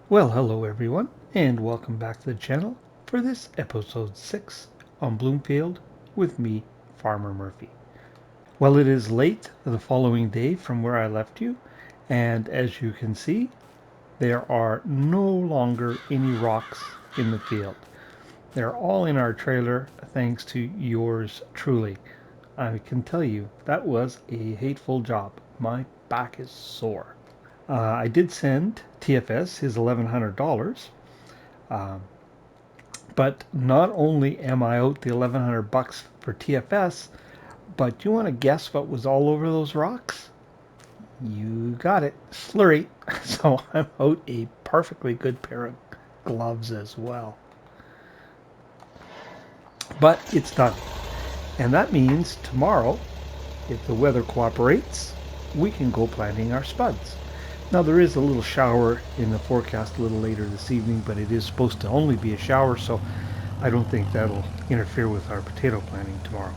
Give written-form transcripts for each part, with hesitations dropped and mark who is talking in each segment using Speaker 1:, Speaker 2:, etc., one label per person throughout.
Speaker 1: Well, hello everyone, and welcome back to the channel for this episode 6 on Bloomfield with me, Farmer Murphy. Well, it is late the following day from where I left you, and as you can see, there are no longer any rocks in the field. They're all in our trailer thanks to yours truly. I can tell you, that was a hateful job. My back is sore. I did send TFS his $1,100, but not only am I out the $1,100 for TFS, but you want to guess what was all over those rocks? You got it, slurry. So I'm out a perfectly good pair of gloves as well. But it's done, and that means tomorrow, if the weather cooperates, we can go planting our spuds. Now there is a little shower in the forecast a little later this evening, but it is supposed to only be a shower, so I don't think that'll interfere with our potato planting tomorrow.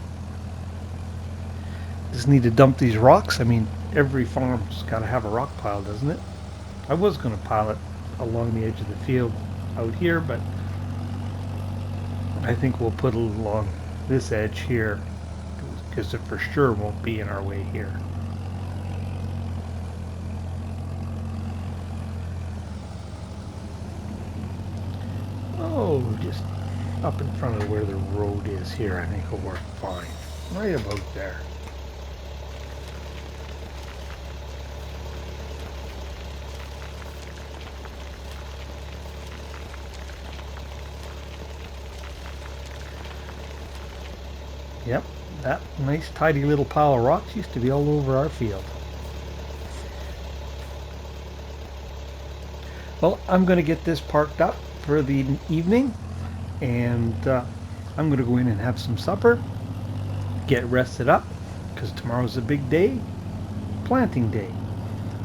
Speaker 1: Just need to dump these rocks. I mean, every farm's got to have a rock pile, doesn't it? I was going to pile it along the edge of the field out here, but I think we'll put it along this edge here because it for sure won't be in our way here. Oh, just up in front of where the road is here, I think it'll work fine. Right about there. Yep, that nice tidy little pile of rocks used to be all over our field. Well, I'm going to get this parked up for the evening, and I'm going to go in and have some supper, get rested up, because tomorrow's a big day, planting day.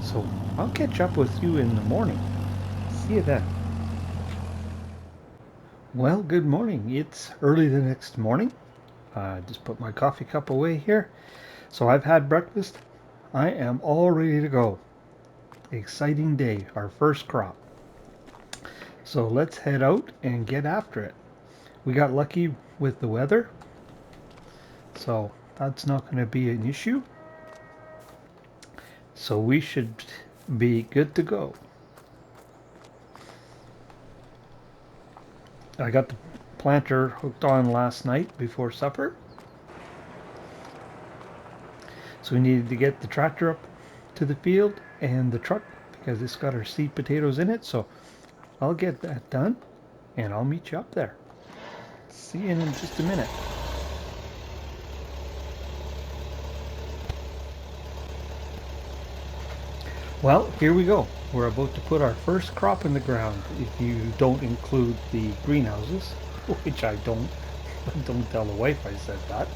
Speaker 1: So I'll catch up with you in the morning. See you then. Well, good morning. It's early the next morning. Just put my coffee cup away here. So I've had breakfast. I am all ready to go. Exciting day, our first crop. So let's head out and get after it. We got lucky with the weather, so that's not going to be an issue. So we should be good to go. I got the planter hooked on last night before supper. So we needed to get the tractor up to the field and the truck because it's got our seed potatoes in it. So I'll get that done and I'll meet you up there. See you in just a minute. Well, here we go. We're about to put our first crop in the ground, if you don't include the greenhouses, which I don't. Don't tell the wife I said that.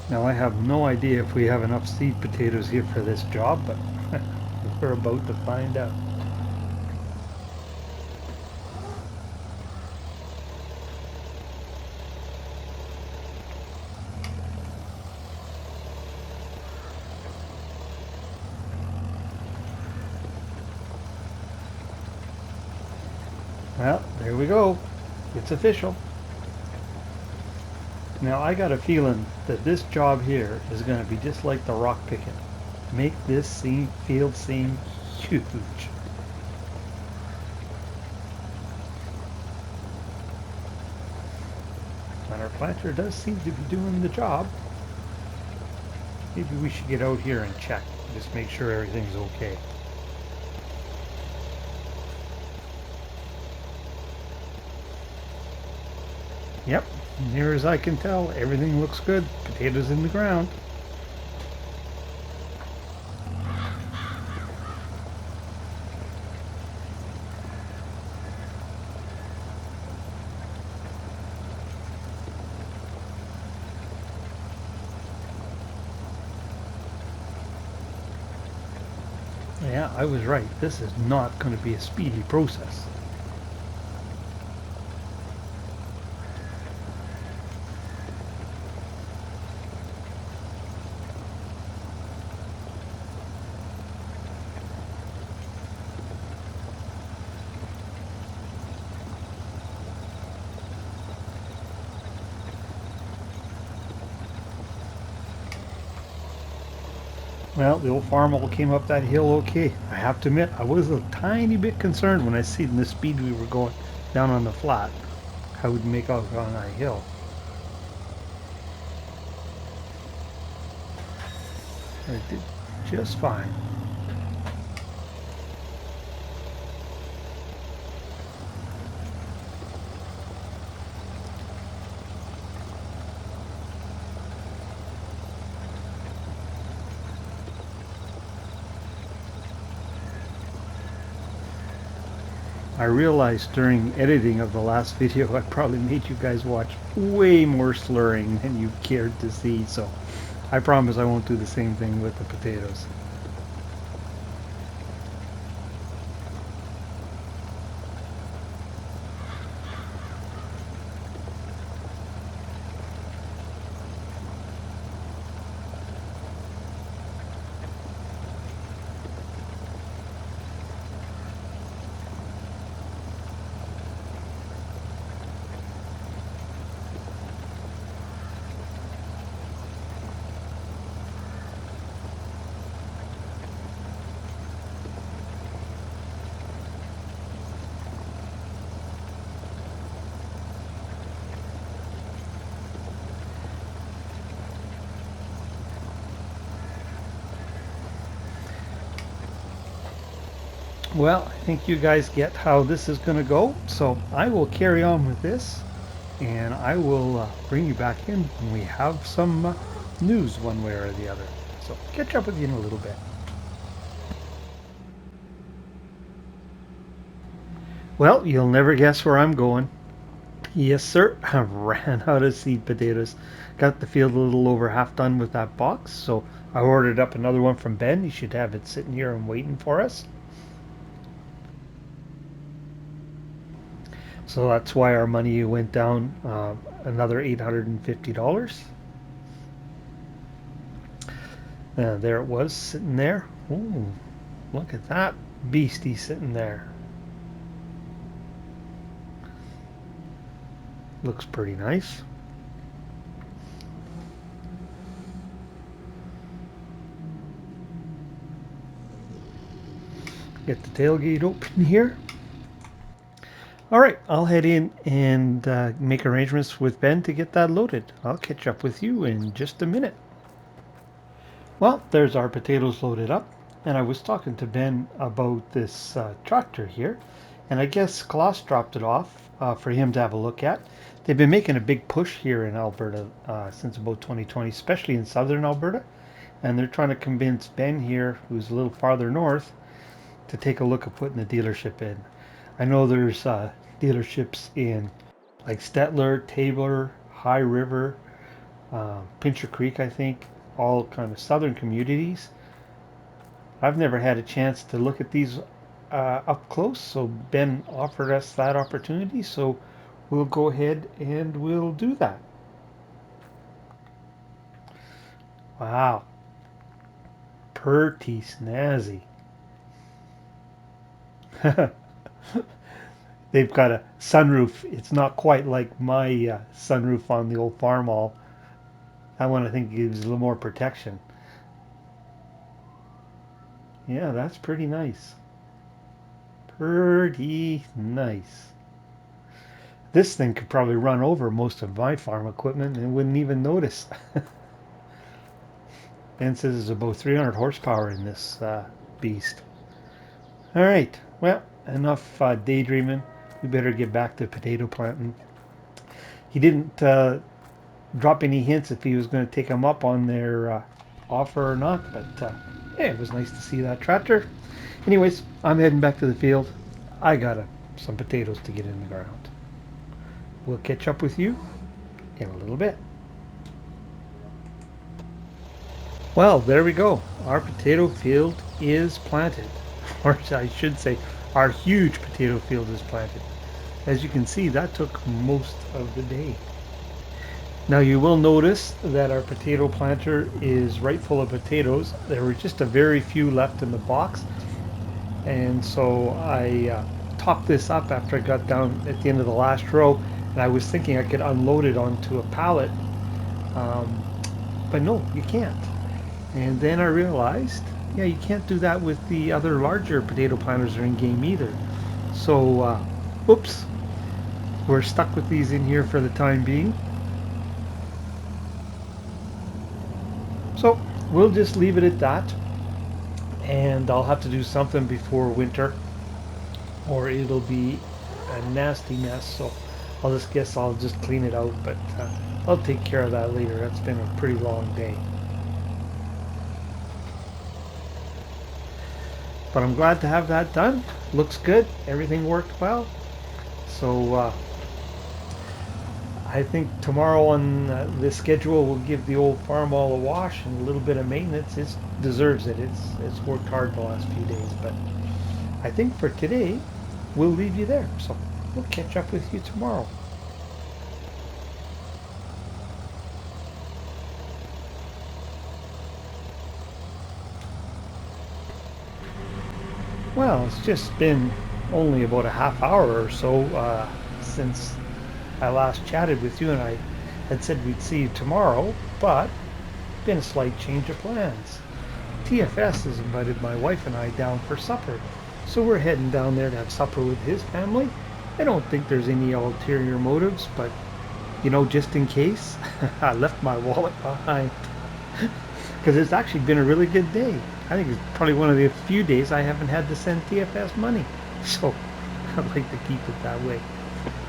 Speaker 1: Now I have no idea if we have enough seed potatoes here for this job, but we're about to find out. Well, there we go. It's official. Now I got a feeling that this job here is going to be just like the rock picking. Make this field seem huge. And our planter does seem to be doing the job. Maybe we should get out here and check. Just make sure everything's okay. Yep, near as I can tell, everything looks good. Potatoes in the ground. Yeah, I was right. This is not going to be a speedy process. Well, the old farm all came up that hill okay. I have to admit, I was a tiny bit concerned when I seen the speed we were going down on the flat. How we'd make out on that hill. I did just fine. I realized during editing of the last video I probably made you guys watch way more slurring than you cared to see, so I promise I won't do the same thing with the potatoes. Well, I think you guys get how this is going to go, so I will carry on with this, and I will bring you back in when we have some news one way or the other. So catch up with you in a little bit. Well, you'll never guess where I'm going. Yes, sir. I ran out of seed potatoes. Got the field a little over half done with that box, so I ordered up another one from Ben. He should have it sitting here and waiting for us. So that's why our money went down another $850. There it was sitting there. Ooh, look at that beastie sitting there. Looks pretty nice. Get the tailgate open here. All right, I'll head in and make arrangements with Ben to get that loaded. I'll catch up with you in just a minute. Well, there's our potatoes loaded up, and I was talking to Ben about this tractor here, and I guess Klaus dropped it off for him to have a look at. They've been making a big push here in Alberta since about 2020, especially in southern Alberta, and they're trying to convince Ben here, who's a little farther north, to take a look at putting the dealership in. I know there's dealerships in like Stettler, Taylor, High River, Pincher Creek, I think, all kind of southern communities. I've never had a chance to look at these up close, so Ben offered us that opportunity, so we'll go ahead and we'll do that. Wow, pretty snazzy. They've got a sunroof. It's not quite like my sunroof on the old farm all. That one I think gives a little more protection. Yeah, that's pretty nice. Pretty nice. This thing could probably run over most of my farm equipment and wouldn't even notice. Ben says there's about 300 horsepower in this beast. All right, well, enough daydreaming. We better get back to potato planting. He didn't drop any hints if he was going to take them up on their offer or not, but yeah, it was nice to see that tractor. Anyways, I'm heading back to the field. I got some potatoes to get in the ground. We'll catch up with you in a little bit. Well, there we go. Our potato field is planted. Or I should say, our huge potato field is planted. As you can see, that took most of the day. Now you will notice that our potato planter is right full of potatoes. There were just a very few left in the box. And so I topped this up after I got down at the end of the last row. And I was thinking I could unload it onto a pallet. But no, you can't. And then I realized, yeah, you can't do that with the other larger potato planters that are in game either. So, oops, we're stuck with these in here for the time being. So we'll just leave it at that. And I'll have to do something before winter or it'll be a nasty mess. So I'll just guess I'll just clean it out, but I'll take care of that later. That's been a pretty long day. But I'm glad to have that done. Looks good. Everything worked well. So I think tomorrow on the schedule we'll give the old farm all a wash and a little bit of maintenance. It deserves it. It's worked hard the last few days, but I think for today we'll leave you there. So we'll catch up with you tomorrow. Well, it's just been only about a half hour or so since I last chatted with you, and I had said we'd see you tomorrow, but been a slight change of plans. TFS has invited my wife and I down for supper, so we're heading down there to have supper with his family. I don't think there's any ulterior motives, but just in case, I left my wallet behind because it's actually been a really good day. I think it's probably one of the few days I haven't had to send TFS money, so I'd like to keep it that way.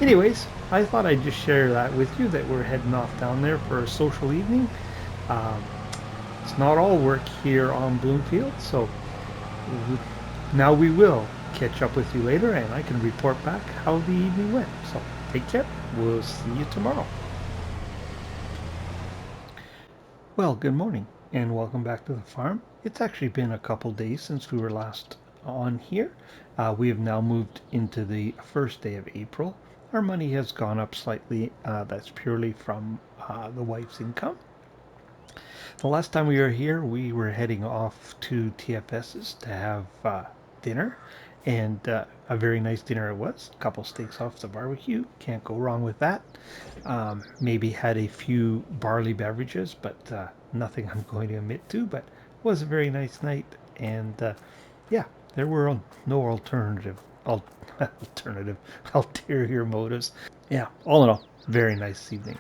Speaker 1: Anyways, I thought I'd just share that with you that we're heading off down there for a social evening. Um, it's not all work here on Bloomfield, so now we will catch up with you later and I can report back how the evening went. So take care. We'll see you tomorrow. Well, good morning and welcome back to the farm. It's actually been a couple days since we were last on here. We have now moved into the first day of April. Our money has gone up slightly. That's purely from the wife's income. The last time we were here, we were heading off to TFS's to have dinner, and a very nice dinner it was. A couple steaks off the barbecue, can't go wrong with that. Maybe had a few barley beverages, but nothing I'm going to admit to. But it was a very nice night, and yeah, there were no alternative ulterior motives. Yeah, all in all, very nice evening.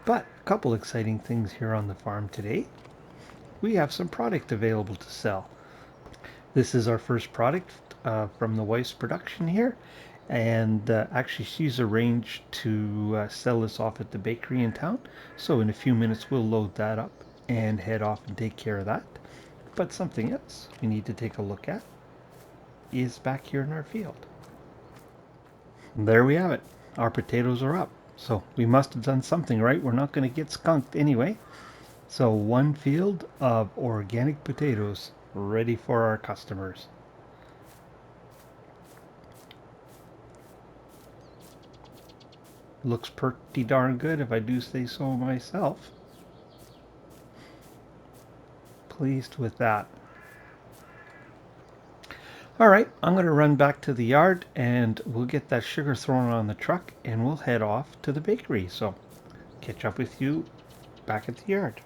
Speaker 1: But a couple exciting things here on the farm today. We have some product available to sell. This is our first product from the wife's production here. And actually, she's arranged to sell this off at the bakery in town. So in a few minutes, we'll load that up and head off and take care of that. But something else we need to take a look at is back here in our field. And there we have it. Our potatoes are up. So we must have done something right. We're not going to get skunked anyway. So one field of organic potatoes ready for our customers. Looks pretty darn good if I do say so myself. Pleased with that. All right, I'm going to run back to the yard and we'll get that sugar thrown on the truck and we'll head off to the bakery. So catch up with you back at the yard.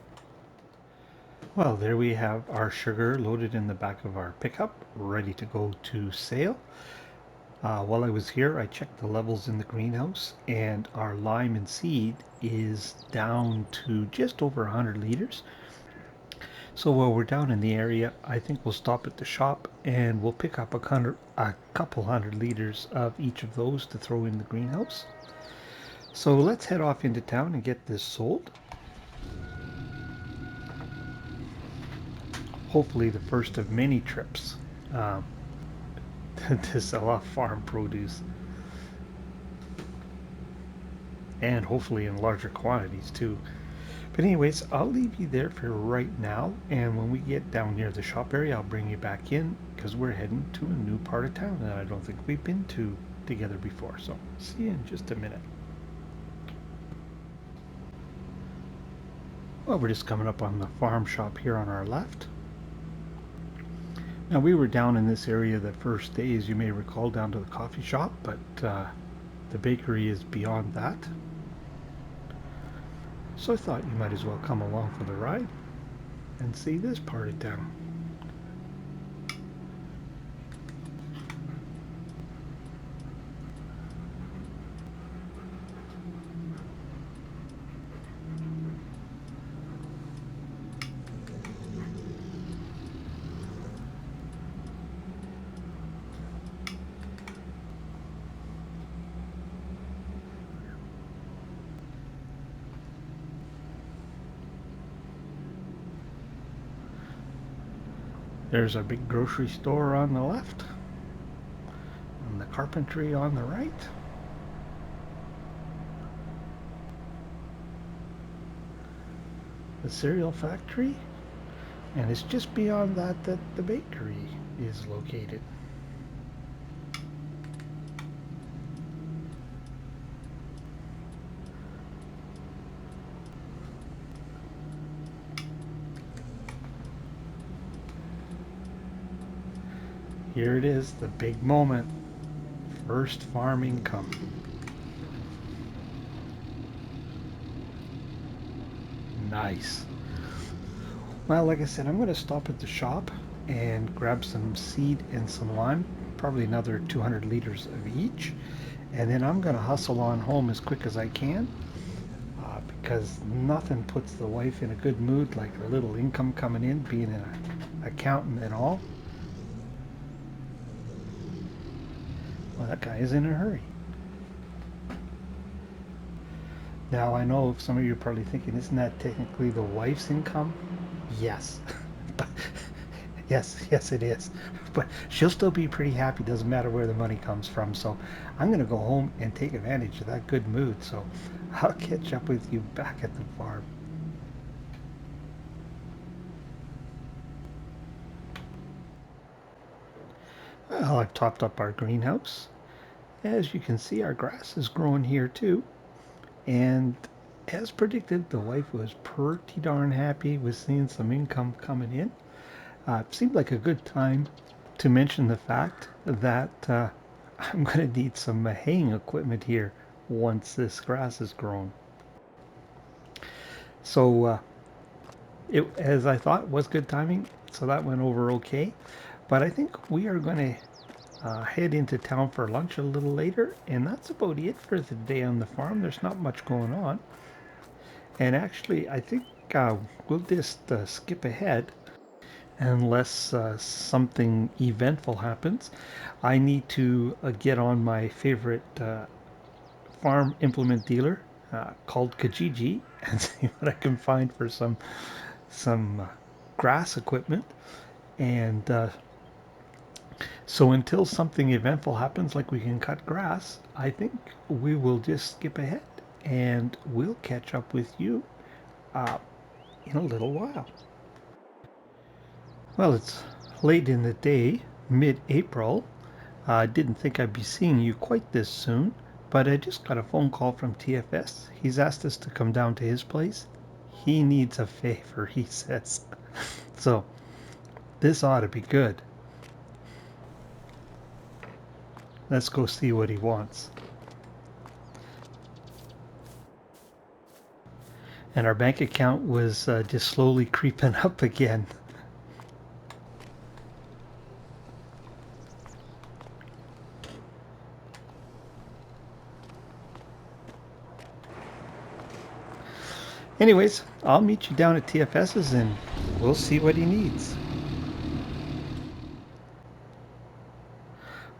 Speaker 1: Well, there we have our sugar loaded in the back of our pickup, ready to go to sale. While I was here, I checked the levels in the greenhouse, and our lime and seed is down to just over 100 liters. So while we're down in the area, I think we'll stop at the shop and we'll pick up a couple hundred liters of each of those to throw in the greenhouse. So let's head off into town and get this sold. Hopefully the first of many trips to sell off farm produce. And hopefully in larger quantities too. But anyways, I'll leave you there for right now, and when we get down near the shop area, I'll bring you back in because we're heading to a new part of town that I don't think we've been to together before. So see you in just a minute. Well, we're just coming up on the farm shop here on our left. Now we were down in this area the first day, as you may recall, down to the coffee shop, but the bakery is beyond that. So I thought you might as well come along for the ride. and see this part of town. There's a big grocery store on the left, and the carpentry on the right. The cereal factory, and it's just beyond that that the bakery is located. Here it is, the big moment. First farm income. Nice. Well, like I said, I'm going to stop at the shop and grab some seed and some lime, probably another 200 liters of each. And then I'm going to hustle on home as quick as I can, because nothing puts the wife in a good mood like a little income coming in, being an accountant and all. Well, that guy is in a hurry. Now, I know some of you are probably thinking, isn't that technically the wife's income? Yes. yes, it is. But she'll still be pretty happy, doesn't matter where the money comes from. So I'm going to go home and take advantage of that good mood. So I'll catch up with you back at the farm. Well, I've topped up our greenhouse. As you can see, our grass is growing here too. And as predicted, the wife was pretty darn happy with seeing some income coming in. It seemed like a good time to mention the fact that I'm going to need some haying equipment here once this grass is grown. So it, as I thought, was good timing. So that went over okay. But I think we are going to head into town for lunch a little later, and that's about it for the day on the farm. There's not much going on. And actually, I think we'll just skip ahead unless something eventful happens. I need to get on my favorite farm implement dealer called Kijiji and see what I can find for some grass equipment. And so until something eventful happens, like we can cut grass, I think we will just skip ahead and we'll catch up with you uh, in a little while. Well, it's late in the day, mid-April. I didn't think I'd be seeing you quite this soon, but I just got a phone call from TFS. He's asked us to come down to his place. He needs a favor, he says. So, this ought to be good. Let's go see what he wants. And our bank account was just slowly creeping up again. Anyways, I'll meet you down at TFS's and we'll see what he needs.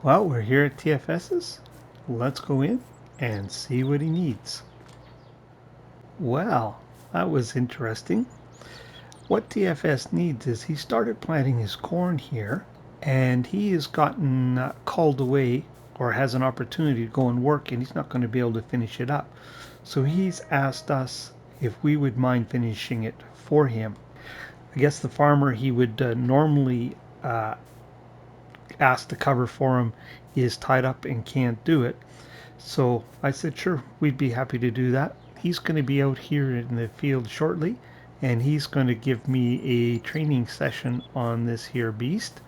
Speaker 1: Well, we're here at TFS's. Let's go in and see what he needs. Well, that was interesting. What TFS needs is he started planting his corn here, and he has gotten called away or has an opportunity to go and work, and he's not going to be able to finish it up. So he's asked us if we would mind finishing it for him. I guess the farmer he would normally ask to cover for him is tied up and can't do it. So I said, sure, we'd be happy to do that. He's going to be out here in the field shortly, and he's going to give me a training session on this here beast.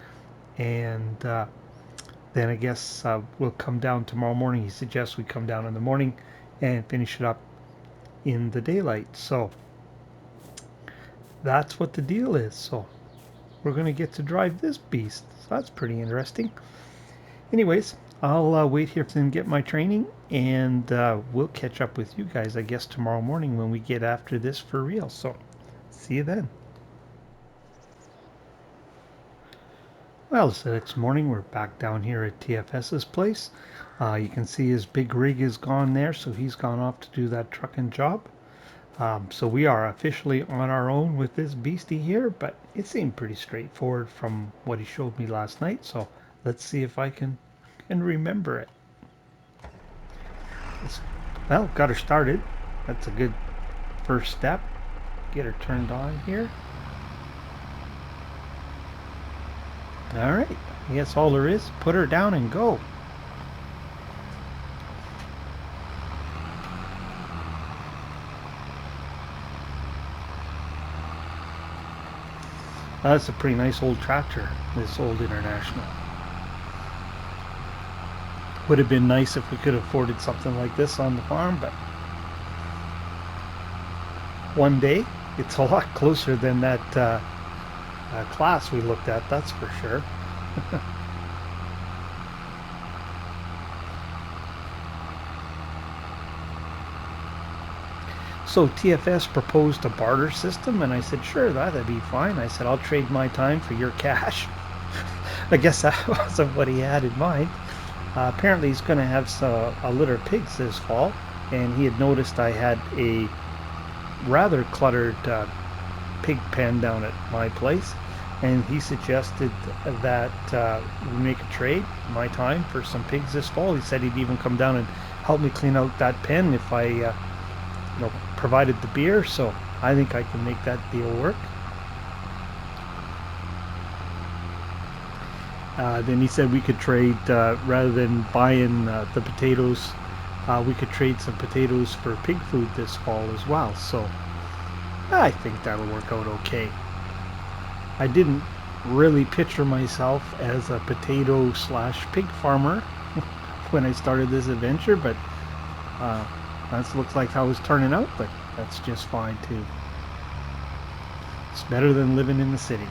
Speaker 1: And then I guess we'll come down tomorrow morning. He suggests we come down in the morning and finish it up in the daylight. So that's what the deal is. So we're going to get to drive this beast. So that's pretty interesting. Anyways, I'll wait here and get my training, and we'll catch up with you guys, I guess, tomorrow morning when we get after this for real. So see you then. Well, it's the next morning. We're back down here at TFS's place. You can see his big rig is gone there, so he's gone off to do that trucking job. So we are officially on our own with this beastie here, but it seemed pretty straightforward from what he showed me last night. So let's see if I can remember it. Well, got her started. That's a good first step. Get her turned on here. All right. I guess all there is, put her down and go. That's a pretty nice old tractor, this old International. Would have been nice if we could have afforded something like this on the farm, but one day it's a lot closer than that class we looked at, that's for sure. So TFS proposed a barter system, and I said, sure, that'd be fine. I said, I'll trade my time for your cash. I guess that wasn't what he had in mind. Apparently he's going to have a litter of pigs this fall, and he had noticed I had a rather cluttered pig pen down at my place, and he suggested that we make a trade, my time for some pigs this fall. He said he'd even come down and help me clean out that pen if I provided the beer, so I think I can make that deal work. Then he said we could trade, rather than buying the potatoes, we could trade some potatoes for pig food this fall as well, so I think that'll work out okay. I didn't really picture myself as a potato / pig farmer when I started this adventure, but that looks like how it's turning out, but that's just fine too. It's better than living in the city.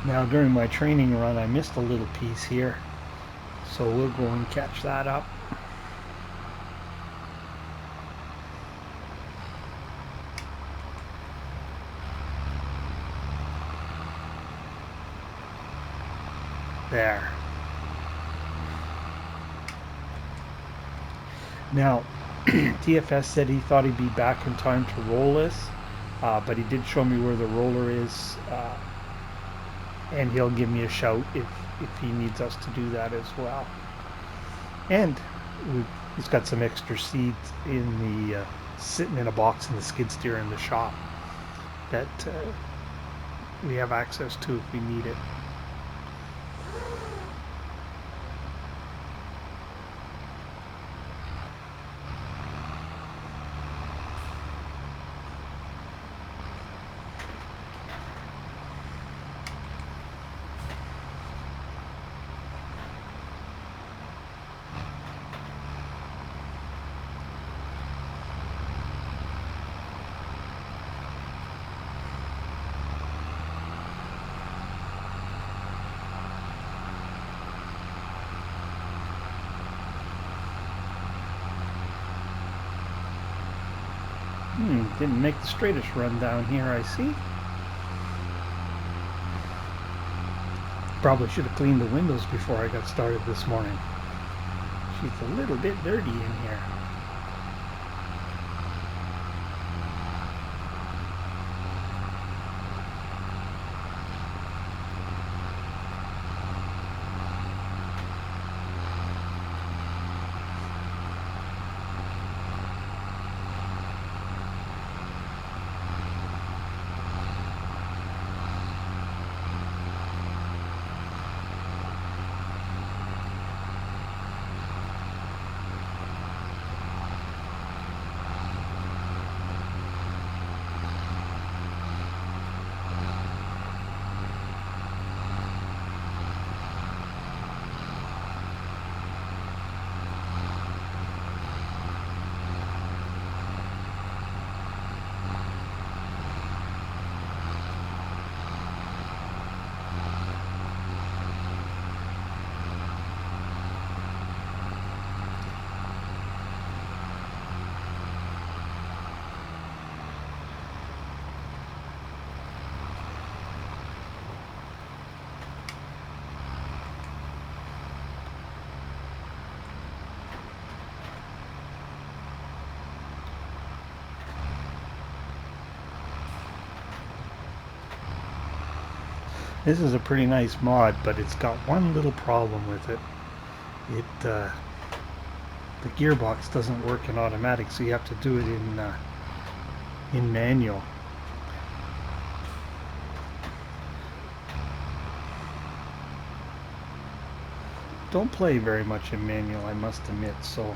Speaker 1: Now during my training run I missed a little piece here, so we'll go and catch that up. There. Now, TFS said he thought he'd be back in time to roll this, but he did show me where the roller is, and he'll give me a shout if he needs us to do that as well. And he's got some extra seeds in the sitting in a box in the skid steer in the shop that we have access to if we need it. Didn't make the straightest run down here, I see. Probably should have cleaned the windows before I got started this morning. She's a little bit dirty in here. This is a pretty nice mod, but it's got one little problem with it. The gearbox doesn't work in automatic, so you have to do it in manual. Don't play very much in manual, I must admit, so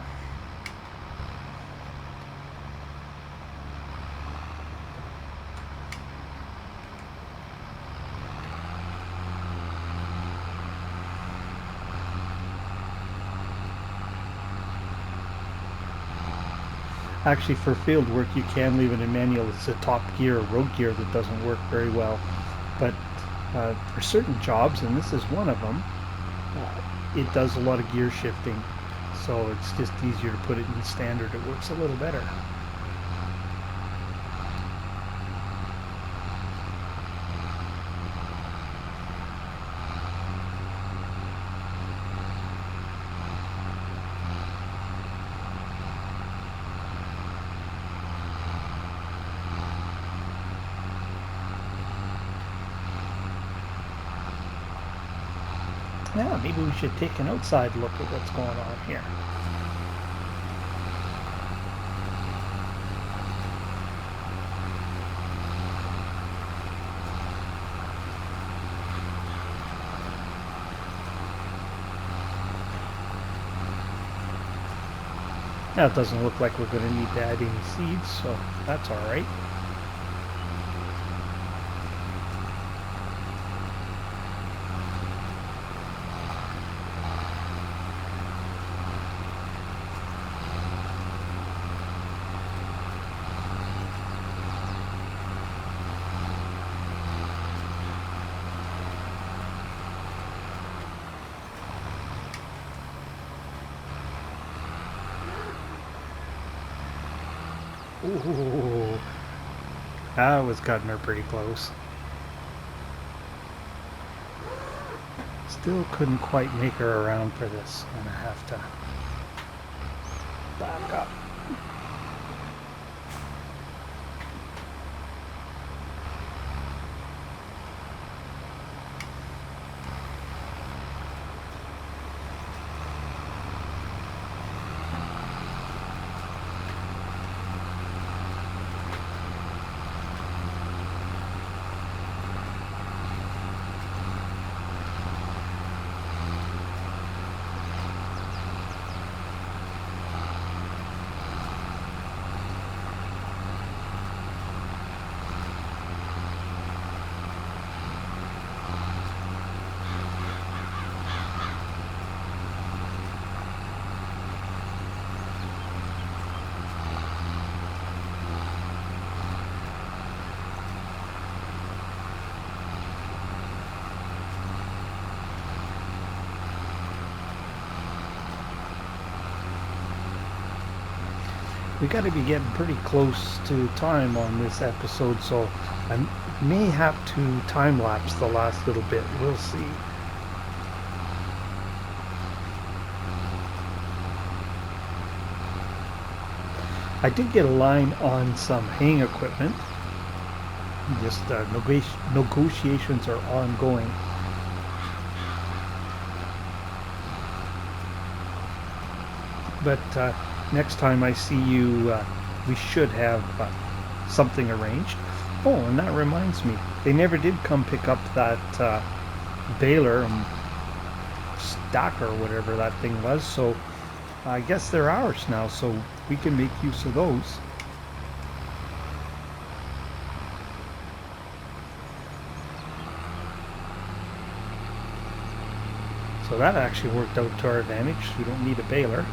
Speaker 1: actually for field work you can leave it in manual. It's the top gear, road gear, that doesn't work very well, but for certain jobs, and this is one of them, it does a lot of gear shifting, so it's just easier to put it in standard. It works a little better. Yeah, maybe we should take an outside look at what's going on here. Now it doesn't look like we're going to need to add any seeds, so that's all right. Ooh, that was cutting her pretty close. Still couldn't quite make her around for this. I'm gonna have to back up. We got to be getting pretty close to time on this episode, so I may have to time-lapse the last little bit. We'll see. I did get a line on some haying equipment. Just negotiations are ongoing. But next time I see you, we should have something arranged. Oh, and that reminds me, they never did come pick up that baler and stacker or whatever that thing was, so I guess they're ours now, so we can make use of those. So that actually worked out to our advantage. We don't need a baler.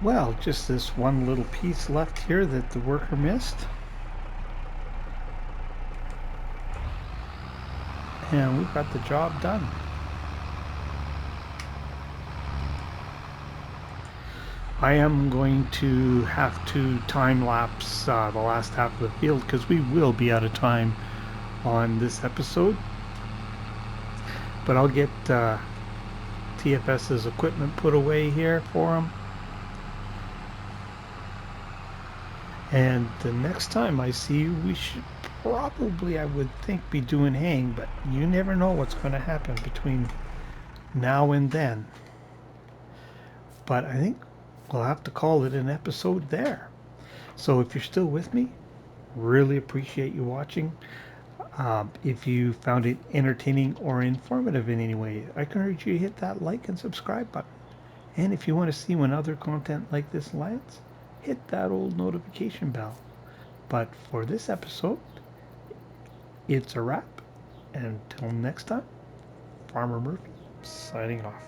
Speaker 1: Well, just this one little piece left here that the worker missed. And we've got the job done. I am going to have to time lapse the last half of the field because we will be out of time on this episode. But I'll get TFS's equipment put away here for him. And the next time I see you, we should probably, I would think, be doing haying, but you never know what's going to happen between now and then. But I think we'll have to call it an episode there. So if you're still with me, really appreciate you watching. If you found it entertaining or informative in any way, I encourage you to hit that like and subscribe button. And if you want to see when other content like this lands, hit that old notification bell. But for this episode, it's a wrap. And until next time, Farmer Murphy signing off.